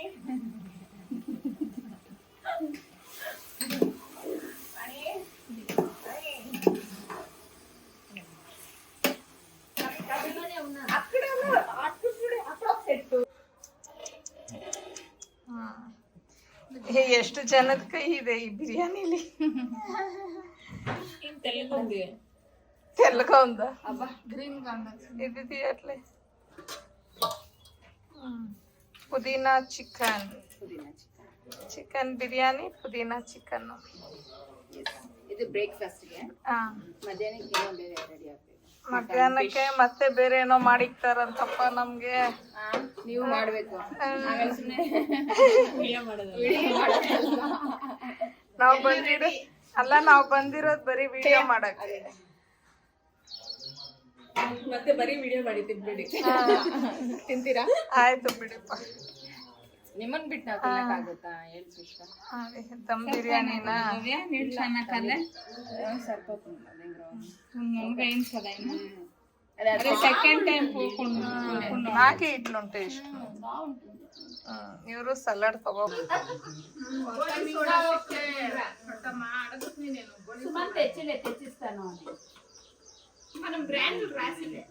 Speaker 1: ಎಷ್ಟು ಜನದ ಕೈ ಇದೆ ಈ ಬಿರಿಯಾನಿಲಿ. తెల్లగా ఉందా? అబ్బా గ్రీన్ గా ఉంది. ఇది తీయట్లే. పుదీనా చికెన్ చికెన్ బిర్యానీ పుదీనా ಚಿಕನ್.
Speaker 3: ಇದು ಬ್ರೇಕ್ಫಾಸ್ಟ್ ಗೆ. ಮಧ್ಯಾಹ್ನಕ್ಕೆ ರೆಡಿ ಆಗ್ತದೆ.
Speaker 1: ಮಧ್ಯಾಹ್ನಕ್ಕೆ ಮತ್ತೆ ಬೇರೆ ಏನೋ ಮಾಡಿಕ್ತಾರಂತಪ್ಪ ನಮ್ಗೆ.
Speaker 3: ನೀವು ಮಾಡ್ಬೇಕು.
Speaker 1: ನಾವು ಬಂದಿರೋದು ಬರೀ ವಿಡಿಯೋ ಮಾಡಕ್ಕೆ.
Speaker 3: ಮತ್ತೆ ಬರೀ ವಿಡಿಯೋ ಮಾಡಿ ತಿನ್ಬೇಡಿ. ತಿಂತೀರಾ?
Speaker 1: ಆಯ್ತು ಬಿಡಪ್ಪ.
Speaker 3: ನಿಮ್ಮನ್ ಬಿಟ್ಟು ನಾವು ತಿನ್ನಕ್ಕಾಗುತ್ತಾ? ಹೇಳ್ಬಿಟ್ಟ
Speaker 1: ದಮ್ ಬಿರಿಯಾನಿನ
Speaker 3: ಸ್ವಲ್ಪ
Speaker 1: సెకండ్ టైం నాకే ఇట్లుంటే ఇష్టం. ఇವರು సలాడ్ తగో
Speaker 3: తెచ్చిస్తాను మనం బ్రాండ్ రాసిలే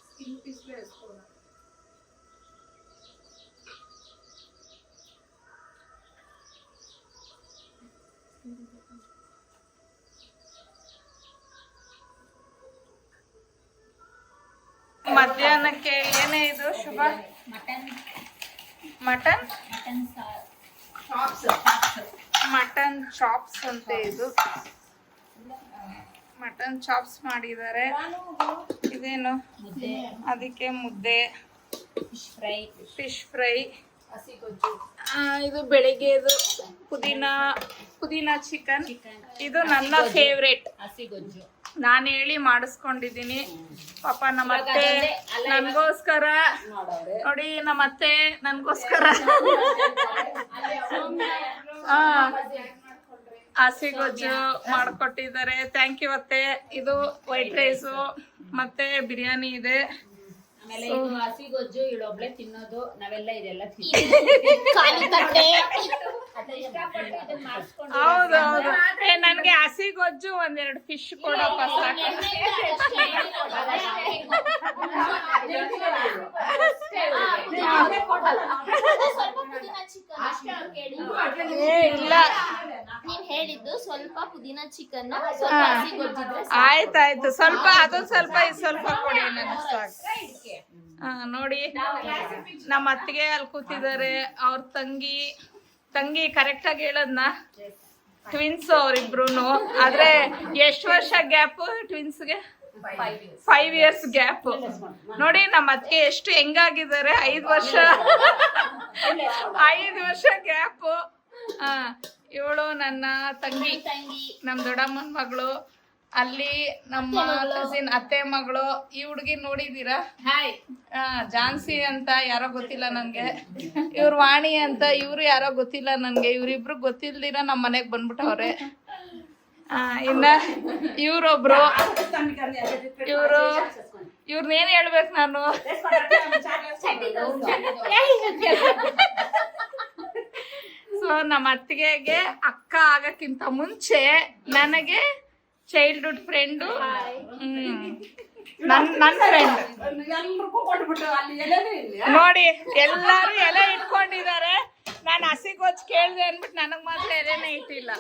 Speaker 3: స్కిన్ పీస్ లో వేసుకోవాలి.
Speaker 1: ಮಧ್ಯಾಹ್ನಕ್ಕೆ ಏನೇ ಇದು ಶುಭ? ಮಟನ್ ಮಟನ್ ಚಾಪ್ಸ್ ಅಂತ ಇದು. ಮಟನ್ ಚಾಪ್ಸ್ ಮಾಡಿದ್ದಾರೆ. ಇದೇನು? ಅದಕ್ಕೆ ಮುದ್ದೆ, ಫಿಶ್ ಫ್ರೈ. ಇದು ಬೆಳಿಗ್ಗೆದು ಪುದೀನಾ ಚಿಕನ್. ಇದು ನನ್ನ ಫೇವ್ರೇಟ್. ನಾನು ಹೇಳಿ ಮಾಡಿಸ್ಕೊಂಡಿದ್ದೀನಿ. ಪಾಪ ನಮ್ಮತ್ತೆ ನನ್ಗೋಸ್ಕರ ನೋಡಿ, ನಮ್ಮತ್ತೆ ನನ್ಗೋಸ್ಕರ ಹಸಿ ಗೊಜ್ಜು ಮಾಡ್ಕೊಟ್ಟಿದ್ದಾರೆ. ಥ್ಯಾಂಕ್ ಯು ಅತ್ತೆ. ಇದು ವೈಟ್ ರೈಸು ಮತ್ತೆ ಬಿರಿಯಾನಿ ಇದೆ.
Speaker 3: ಹಸಿ ಗೊಜ್ಜು ಇಳೊಬ್ಳೆ ತಿನ್ನೋದು, ನಾವೆಲ್ಲ ಇದೆಲ್ಲ
Speaker 1: ಹೌದೌದು. ನನ್ಗೆ ಹಸಿ ಗೊಜ್ಜು ಒಂದೆರಡು ಫಿಶ್ ಕೊಡಪ್ಪ ಸಾಕು. ಇಲ್ಲ
Speaker 2: ಹೇಳಿದ್ದು ಸ್ವಲ್ಪ ಪುದೀನಾ ಚಿಕನ್.
Speaker 1: ಆಯ್ತಾಯ್ತು. ಸ್ವಲ್ಪ ಅದೊಂದು ಸ್ವಲ್ಪ ಇದು ಸ್ವಲ್ಪ ಕೊಡಿ ನನಗೆ ಸಾಕು. ನೋಡಿ ನಮ್ಮ ಅತ್ತಿಗೆ ಅಲ್ಲಿ ಕೂತಿದ್ದಾರೆ. ಅವ್ರ ತಂಗಿ ಕರೆಕ್ಟ್ ಆಗಿ ಹೇಳದ್ನ, ಟ್ವಿನ್ಸ್ ಅವ್ರಿಬ್ರು. ಆದ್ರೆ ಎಷ್ಟು ವರ್ಷ ಗ್ಯಾಪ್ ಟ್ವಿನ್ಸ್ಗೆ? 5 years gap. ನೋಡಿ ನಮ್ಮ ಅತ್ತಿಗೆ ಎಷ್ಟು ಹೆಂಗಾಗಿದ್ದಾರೆ. 5 ವರ್ಷ ಗ್ಯಾಪ್. ಇವಳು ನನ್ನ ತಂಗಿ, ನಮ್ ದೊಡ್ಡಮ್ಮನ ಮಗಳು. ಅಲ್ಲಿ ನಮ್ಮ ಕಸಿನ್ ಅತ್ತೆ ಮಗಳು. ಈ ಹುಡುಗಿ ನೋಡಿದೀರಾ? ಜಾನ್ಸಿ ಅಂತ ಯಾರೋ ಗೊತ್ತಿಲ್ಲ ನನ್ಗೆ. ಇವ್ರು ವಾಣಿ ಅಂತ ಇವ್ರು ಯಾರೋ ಗೊತ್ತಿಲ್ಲ ನನ್ಗೆ. ಇವ್ರಿಬ್ರು ಗೊತ್ತಿಲ್ದಿರ ನಮ್ಮ ಮನೆಗ್ ಬಂದ್ಬಿಟ್ಟವ್ರೆ. ಇನ್ನ ಇವ್ರೊಬ್ರು. ಇವ್ರನ್ನೇನ್ ಹೇಳ್ಬೇಕು ನಾನು? ಸೊ ನಮ್ಮ ಅತ್ತಿಗೆಗೆ ಅಕ್ಕ ಆಗಕ್ಕಿಂತ ಮುಂಚೆ ನನಗೆ ಚೈಲ್ಡ್ಹುಡ್ ಫ್ರೆಂಡು, ನನ್ನ ಫ್ರೆಂಡ್. ನೋಡಿ ಎಲ್ಲಾರು ಎಲೆ ಇಟ್ಕೊಂಡಿದ್ದಾರೆ. ನಾನು ಹಸಿ ಗೊಜ್ಜು ಕೇಳಿದೆ ಅಂದ್ಬಿಟ್ಟು ನನಗ್ ಮಾತ್ರ ಎಲೆನೇ ಇಟ್ಟಿಲ್ಲ.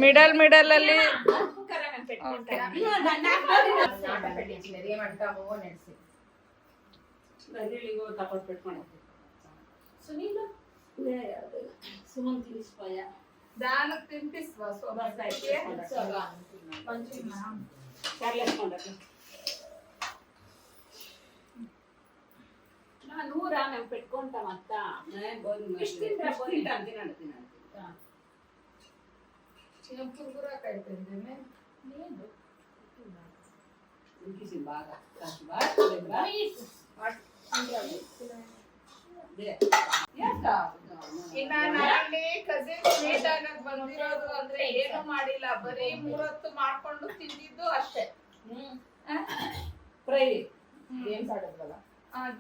Speaker 1: ಮಿಡಲ್ ಅಲ್ಲಿ
Speaker 3: సునీల్ సుమన్ తీసిపోయా
Speaker 1: ದಾನಕ್ಕೆ ತಿಂಪಿಸುವ
Speaker 3: ನೂರ ನಾವು పెట్టుకుంట ಮತ್ತ
Speaker 1: పురుగురా కైపోయింది
Speaker 3: బాగా
Speaker 1: ಇನ್ನ ನಾನಲ್ಲಿ ಕಸಿನ್ಸ್ ಮೀಟ್ ಆಗಕ್ ಬಂದಿರೋದು ಅಂದ್ರೆ ಏನು ಮಾಡಿಲ್ಲ, ಬರೀ 3 ಹೊತ್ತು ಮಾಡ್ಕೊಂಡು ತಿಂದಿದ್ದು ಅಷ್ಟೇ.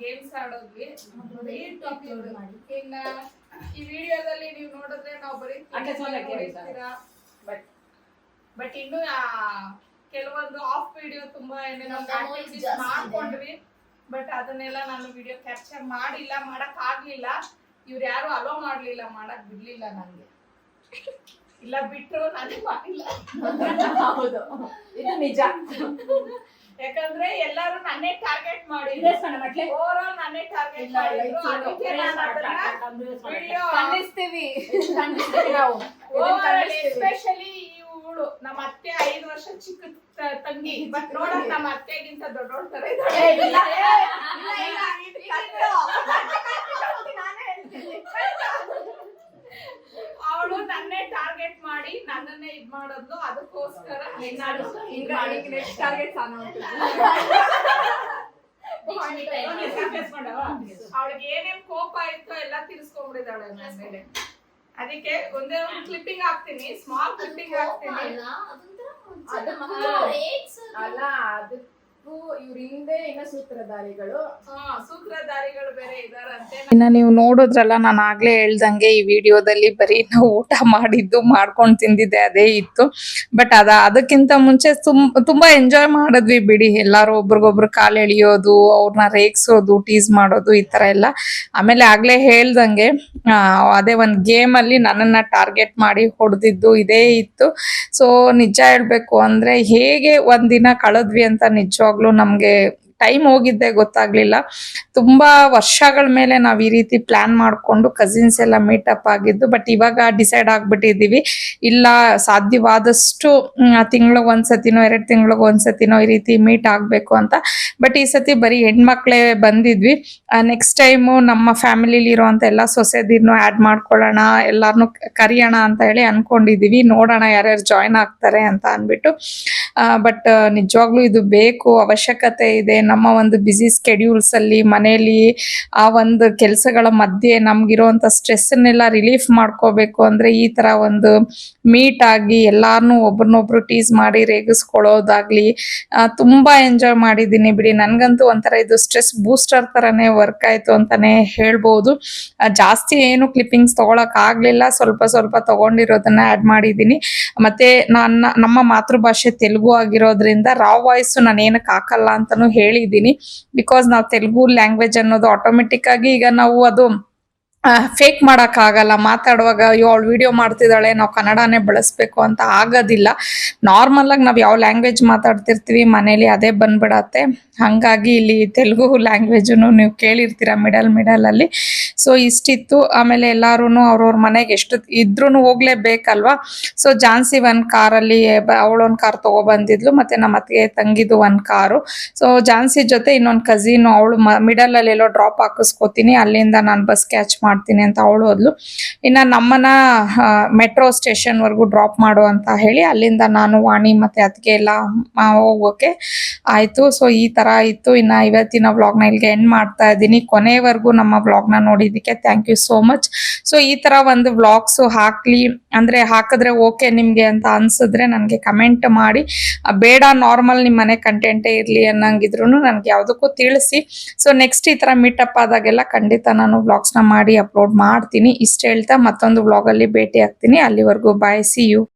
Speaker 1: ಗೇಮ್ಸ್ ಆಡೋದ್ವಿ. ಇನ್ನ ಈ ವಿಡಿಯೋದಲ್ಲಿ ನೀವು ನೋಡಿದ್ರೆ ನಾವು ಬರೀ ಬಟ್ ಇನ್ನು ಕೆಲವೊಂದು ಆಫ್ ವಿಡಿಯೋ ತುಂಬಾ ಏನೇನೋ ಮಾಡ್ಕೊಂಡ್ವಿ. ಬಟ್ ಅದನ್ನೆಲ್ಲ ನಾನು ವಿಡಿಯೋ ಕ್ಯಾಪ್ಚರ್ ಮಾಡಿಲ್ಲ, ಮಾಡಕ್ ಆಗ್ಲಿಲ್ಲ. ಇವ್ರು ಯಾರು ಅಲೋ ಮಾಡ್ಲಿಲ್ಲ, ಮಾಡಕ್ ಬಿಡ್ಲಿಲ್ಲ ನನ್ಗೆ. ಇಲ್ಲ ಬಿಟ್ರು ನಾನೇ ಮಾಡಿಲ್ಲ.
Speaker 2: ಹೌದು, ಇದು ನಿಜ.
Speaker 1: ಯಾಕಂದ್ರೆ ಎಲ್ಲಾರು ನನ್ನೇ ಟಾರ್ಗೆಟ್ ಮಾಡಿದ್ರು, ಓವರಾಲ್ ನನ್ನೇ ಟಾರ್ಗೆಟ್ ಮಾಡಿದ್ರು. ಅದಕ್ಕೆ ನಾನು ಅದನ್ನ ವಿಡಿಯೋ
Speaker 2: ಖಂಡಿಸ್ತೀವಿ ನಾವು.
Speaker 1: ಎಸ್ಪೆಷಲಿ ಇವಳು ನಮ್ಮ ಅತ್ತೆ 5 ವರ್ಷ ಚಿಕ್ಕ ತಂಗಿ, ಬಟ್ ನೋಡಕ್ ನಮ್ಮ ಅತ್ತೆಗಿಂತ ದೊಡ್ಡೋಳ್ ತರ ಅವಳು ನನ್ನೇ ಟಾರ್ಗೆಟ್ ಮಾಡಿ ನನ್ನನ್ನೇ ಇದ್ ಮಾಡೋದು. ಅದಕ್ಕೋಸ್ಕರ ಅವಳಿಗೆ ಏನೇನ್ ಕೋಪ ಇತ್ತೋ ಎಲ್ಲ ತಿರ್ಸ್ಕೊಂಡ್ಬಿಡಿದಾಳೆ ನನ್ನ ಮೇಲೆ. ಅದಕ್ಕೆ ಒಂದೇ ಒಂದು ಕ್ಲಿಪ್ಪಿಂಗ್ ಹಾಕ್ತೀನಿ, ಸ್ಮಾಲ್ ಕ್ಲಿಪ್ಪಿಂಗ್ ಹಾಕ್ತೀನಿ.
Speaker 2: ಅಲ್ಲ, ಅದಕ್ಕೂ ಇವ್ರ ಹಿಂದೆ ಇನ್ನ ಸೂತ್ರಧಾರಿಗಳು
Speaker 1: ಬೇರೆ ಇದಾರಂತೆ. ಇನ್ನ ನೀವು ನೋಡಿದ್ರಲ್ಲ, ನಾನು ಆಗ್ಲೇ ಹೇಳ್ದಂಗೆ ಈ ವಿಡಿಯೋದಲ್ಲಿ ಬರೀ ನಾವು ಊಟ ಮಾಡಿದ್ದು ಮಾಡ್ಕೊಂಡು ತಿಂದಿದ್ದೆ ಅದೇ ಇತ್ತು. ಬಟ್ ಅದಕ್ಕಿಂತ ಮುಂಚೆ ತುಂಬಾ ಎಂಜಾಯ್ ಮಾಡಿದ್ವಿ ಬಿಡಿ. ಎಲ್ಲಾರು ಒಬ್ರಿಗೊಬ್ರು ಕಾಲು ಎಳಿಯೋದು, ಅವ್ರನ್ನ ರೇಗ್ಸೋದು, ಟೀಸ್ ಮಾಡೋದು, ಈ ತರ ಎಲ್ಲ. ಆಮೇಲೆ ಆಗ್ಲೇ ಹೇಳ್ದಂಗೆ ಅದೇ ಒಂದು ಗೇಮ್ ಅಲ್ಲಿ ನನ್ನನ್ನ ಟಾರ್ಗೆಟ್ ಮಾಡಿ ಹೊಡೆದಿದ್ದು ಇದೇ ಇತ್ತು. ಸೊ ನಿಜ ಹೇಳ್ಬೇಕು ಅಂದ್ರೆ ಹೇಗೆ ಒಂದಿನ ಕಳೆದ್ವಿ ಅಂತ ನಿಜವಾಗ್ಲೂ ನಮ್ಗೆ ಟೈಮ್ ಹೋಗಿದ್ದೆ ಗೊತ್ತಾಗ್ಲಿಲ್ಲ. ತುಂಬಾ ವರ್ಷಗಳ ಮೇಲೆ ನಾವ್ ಈ ರೀತಿ ಪ್ಲಾನ್ ಮಾಡ್ಕೊಂಡು ಕಸಿನ್ಸ್ ಎಲ್ಲ ಮೀಟಪ್ ಆಗಿದ್ದು. ಬಟ್ ಇವಾಗ ಡಿಸೈಡ್ ಆಗ್ಬಿಟ್ಟಿದೀವಿ, ಇಲ್ಲ ಸಾಧ್ಯವಾದಷ್ಟು ತಿಂಗಳಿಗೆ ಒಂದ್ಸತಿನೋ 2 ತಿಂಗಳಿಗೆ ಒಂದ್ಸತಿನೋ ಈ ರೀತಿ ಮೀಟ್ ಆಗ್ಬೇಕು ಅಂತ. ಬಟ್ ಈ ಸತಿ ಬರೀ ಹೆಣ್ಮಕ್ಳೇ ಬಂದಿದ್ವಿ. ನೆಕ್ಸ್ಟ್ ಟೈಮು ನಮ್ಮ ಫ್ಯಾಮಿಲಿಲಿ ಇರುವಂತ ಎಲ್ಲ ಸೊಸೆದಿರ್ನು ಆಡ್ ಮಾಡ್ಕೊಳ್ಳೋಣ, ಎಲ್ಲಾರ್ನು ಕರಿಯೋಣ ಅಂತ ಹೇಳಿ ಅನ್ಕೊಂಡಿದೀವಿ. ನೋಡೋಣ ಯಾರ್ಯಾರು ಜಾಯ್ನ್ ಆಗ್ತಾರೆ ಅಂತ ಅನ್ಬಿಟ್ಟು. ಬಟ್ ನಿಜವಾಗ್ಲೂ ಇದು ಬೇಕು, ಅವಶ್ಯಕತೆ ಇದೆ. ನಮ್ಮ ಒಂದು ಬ್ಯುಸಿ ಸ್ಕೆಡ್ಯೂಲ್ಸ್ ಅಲ್ಲಿ ಮನೆಯಲ್ಲಿ ಆ ಒಂದು ಕೆಲಸಗಳ ಮಧ್ಯೆ ನಮ್ಗಿರುವಂತ ಸ್ಟ್ರೆಸ್ನೆಲ್ಲ ರಿಲೀಫ್ ಮಾಡ್ಕೋಬೇಕು ಅಂದ್ರೆ ಈ ತರ ಒಂದು ಮೀಟ್ ಆಗಿ ಎಲ್ಲಾರ್ನು ಒಬ್ರನ್ನೊಬ್ರು ಟೀಸ್ ಮಾಡಿ ರೇಗಿಸ್ಕೊಳ್ಳೋದಾಗ್ಲಿ ತುಂಬಾ ಎಂಜಾಯ್ ಮಾಡಿದೀನಿ ಬಿಡಿ. ನನ್ಗಂತೂ ಒಂಥರ ಇದು ಸ್ಟ್ರೆಸ್ ಬೂಸ್ಟರ್ ತರಾನೇ ವರ್ಕ್ ಆಯ್ತು ಅಂತಾನೆ ಹೇಳ್ಬೋದು. ಜಾಸ್ತಿ ಏನು ಕ್ಲಿಪ್ಪಿಂಗ್ಸ್ ತಗೊಳಕ್ ಆಗ್ಲಿಲ್ಲ, ಸ್ವಲ್ಪ ಸ್ವಲ್ಪ ತಗೊಂಡಿರೋದನ್ನ ಆಡ್ ಮಾಡಿದೀನಿ. ಮತ್ತೆ ನಮ್ಮ ಮಾತೃಭಾಷೆ ತೆಲುಗು ಆಗಿರೋದ್ರಿಂದ ರಾವ್ ವಾಯ್ಸ್ ನಾನು ಏನಕ್ಕೆ ಹಾಕಲ್ಲ ಅಂತಾನು ಹೇಳಿದೀನಿ. ಬಿಕಾಸ್ ನಾವು ತೆಲುಗು ಲ್ಯಾಂಗ್ವೇಜ್ ಅನ್ನೋದು ಆಟೋಮೆಟಿಕ್ ಆಗಿ ಈಗ ನಾವು ಅದು ಫೇಕ್ ಮಾಡಕ್ ಆಗಲ್ಲ. ಮಾತಾಡುವಾಗ ಅಯ್ಯೋ ಅವಳು ವಿಡಿಯೋ ಮಾಡ್ತಿದ್ದಾಳೆ ನಾವು ಕನ್ನಡನೇ ಬಳಸ್ಬೇಕು ಅಂತ ಆಗೋದಿಲ್ಲ. ನಾರ್ಮಲ್ ಆಗಿ ನಾವು ಯಾವ ಲ್ಯಾಂಗ್ವೇಜ್ ಮಾತಾಡ್ತಿರ್ತೀವಿ ಮನೇಲಿ ಅದೇ ಬಂದ್ಬಿಡತ್ತೆ. ಹಂಗಾಗಿ ಇಲ್ಲಿ ತೆಲುಗು ಲ್ಯಾಂಗ್ವೇಜನ್ನು ನೀವು ಕೇಳಿರ್ತೀರ ಮಿಡಲ್ ಅಲ್ಲಿ. ಸೊ ಇಷ್ಟಿತ್ತು. ಆಮೇಲೆ ಎಲ್ಲಾರು ಅವ್ರವ್ರ ಮನೆಗೆ ಎಷ್ಟು ಇದ್ರೂ ಹೋಗ್ಲೇಬೇಕಲ್ವಾ. ಸೊ ಜಾನ್ಸಿ ಒಂದ್ ಕಾರಲ್ಲಿ ಅವಳೊಂದ್ ಕಾರ್ ತಗೊಬಂದಿದ್ಲು, ಮತ್ತೆ ನಮ್ಮ ಅತ್ತಿಗೆ ತಂಗಿದು ಒಂದ್ ಕಾರು. ಸೊ ಜಾನ್ಸಿ ಜೊತೆ ಇನ್ನೊಂದ್ ಕಸಿನ್, ಅವಳು ಮಿಡಲ್ ಅಲ್ಲಿ ಎಲ್ಲೋ ಡ್ರಾಪ್ ಹಾಕಿಸ್ಕೋತೀನಿ, ಅಲ್ಲಿಂದ ನಾನು ಬಸ್ ಕ್ಯಾಚ್ ಮಾಡ್ತೀನಿ ಅಂತ ಅವಳು ಹೋದ್ಲು. ಇನ್ನ ನಮ್ಮನ್ನ ಮೆಟ್ರೋ ಸ್ಟೇಷನ್ ವರ್ಗು ಡ್ರಾಪ್ ಮಾಡು ಅಂತ ಹೇಳಿ ಅಲ್ಲಿಂದ ನಾನು ವಾಣಿ ಮತ್ತೆ ಅತ್ತಿಗೆ ಎಲ್ಲ ಹೋಗೋಕೆ ಆಯ್ತು. ಸೊ ಈ ತರ ಇತ್ತು. ಇನ್ನ ಇವತ್ತಿನ ವ್ಲಾಗ್ನ ಇಲ್ಲಿಗೆ ಎಂಡ್ ಮಾಡ್ತಾ ಇದ್ದೀನಿ. ಕೊನೆವರೆಗೂ ನಮ್ಮ ವ್ಲಾಗ್ನ ನೋಡಿದಕ್ಕೆ thank you so much. So ಈ ತರ ಒಂದು ವ್ಲಾಗ್ಸ್ ಹಾಕಿದ್ರೆ ಓಕೆ ನಿಮ್ಗೆ ಅಂತ ಅನ್ಸಿದ್ರೆ ನನಗೆ ಕಮೆಂಟ್ ಮಾಡಿ. ಬೇಡ ನಾರ್ಮಲ್ ನಿಮ್ಮ ಮನೆ ಕಂಟೆಂಟೇ ಇರ್ಲಿ ಅನ್ನಂಗಿದ್ರು ನನ್ಗೆ ಯಾವ್ದಕ್ಕೂ ತಿಳಿಸಿ. ಸೊ ನೆಕ್ಸ್ಟ್ ಈ ತರ ಮೀಟಪ್ ಆದಾಗೆಲ್ಲ ಖಂಡಿತ ನಾನು ವ್ಲಾಗ್ಸ್ನ ಮಾಡಿ ಅಪ್ಲೋಡ್ ಮಾಡ್ತೀನಿ. ಇಷ್ಟ ಹೇಳ್ತಾ ಮತ್ತೊಂದು ವ್ಲಾಗ್ ಅಲ್ಲಿ ಭೇಟಿ ಆಗ್ತೀನಿ. ಅಲ್ಲಿವರೆಗೂ ಬಾಯ್, ಸಿ ಯು.